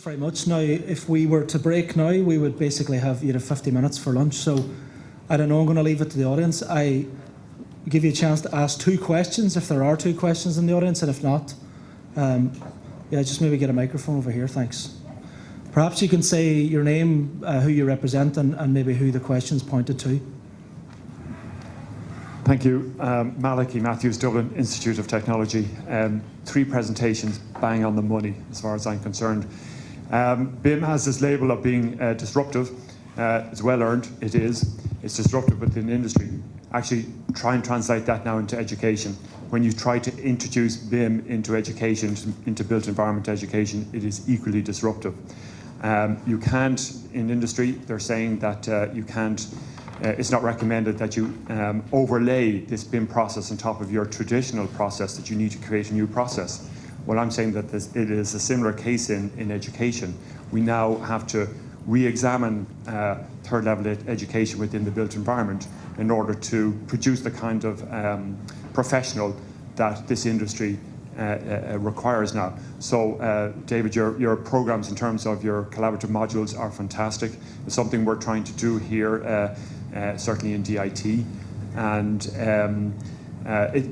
Very much. Now, if we were to break now, we would basically have, you'd have 50 minutes for lunch. So I don't know, I'm going to leave it to the audience. I give you a chance to ask 2 questions if there are 2 questions in the audience, and if not, yeah, just maybe get a microphone over here. Thanks. Perhaps you can say your name, who you represent, and maybe who the question's pointed to. Thank you. Malachy Matthews, Dublin Institute of Technology. 3 presentations bang on the money as far as I'm concerned. BIM has this label of being disruptive. It's well earned, it is. It's disruptive within the industry. Actually, try and translate that now into education. When you try to introduce BIM into education, into built environment education, it is equally disruptive. You can't, in industry, they're saying that you can't, it's not recommended that you overlay this BIM process on top of your traditional process, that you need to create a new process. Well, I'm saying that it is a similar case in education. We now have to re-examine third level education within the built environment in order to produce the kind of professional that this industry requires now. So, David, your programs in terms of your collaborative modules are fantastic. It's something we're trying to do here, certainly in DIT. And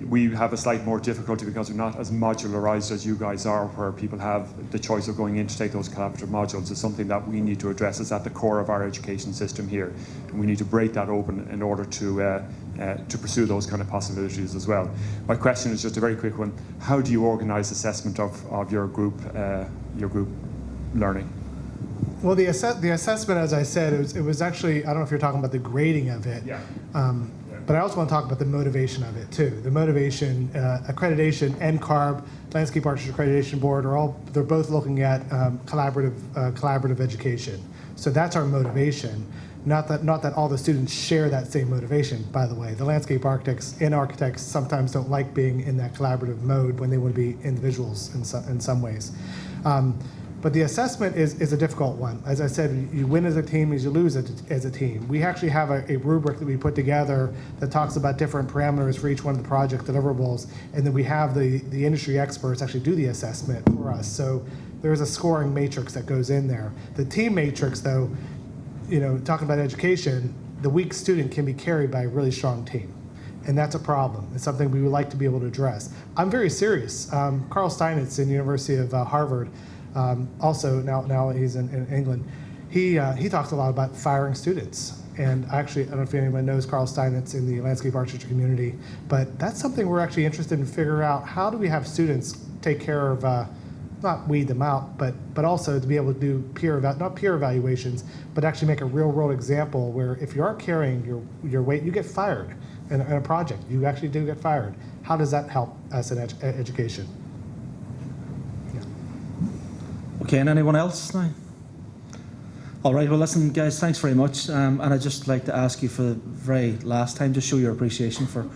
we have a slight more difficulty because we're not as modularized as you guys are, where people have the choice of going in to take those collaborative modules. It's something that we need to address. It's at the core of our education system here. And we need to break that open in order to pursue those kind of possibilities as well. My question is just a very quick one. How do you organize assessment of your group learning? Well, the assessment, as I said, it was actually, I don't know if you're talking about the grading of it. Yeah. But I also want to talk about the motivation of it too. The motivation, accreditation, NCARB, Landscape Architecture Accreditation Board they're both looking at collaborative education. So that's our motivation. Not that all the students share that same motivation, by the way. The landscape architects and architects sometimes don't like being in that collaborative mode when they want to be individuals in some ways. But the assessment is a difficult one. As I said, you win as a team as you lose as a team. We actually have a rubric that we put together that talks about different parameters for each one of the project deliverables, and then we have the industry experts actually do the assessment for us. So there's a scoring matrix that goes in there. The team matrix, though, talking about education, the weak student can be carried by a really strong team. And that's a problem. It's something we would like to be able to address. I'm very serious. Carl Steinitz in the University of Harvard, also now he's in England, he talks a lot about firing students. And actually, I don't know if anyone knows Carl Steinitz in the landscape architecture community, but that's something we're actually interested in figuring out. How do we have students take care of, not weed them out, but also to be able to do not peer evaluations, but actually make a real world example where if you are carrying your weight, you get fired in a project. You actually do get fired. How does that help us in education? Okay, and anyone else now? All right, well, listen, guys, thanks very much. And I'd just like to ask you for the very last time, just show your appreciation for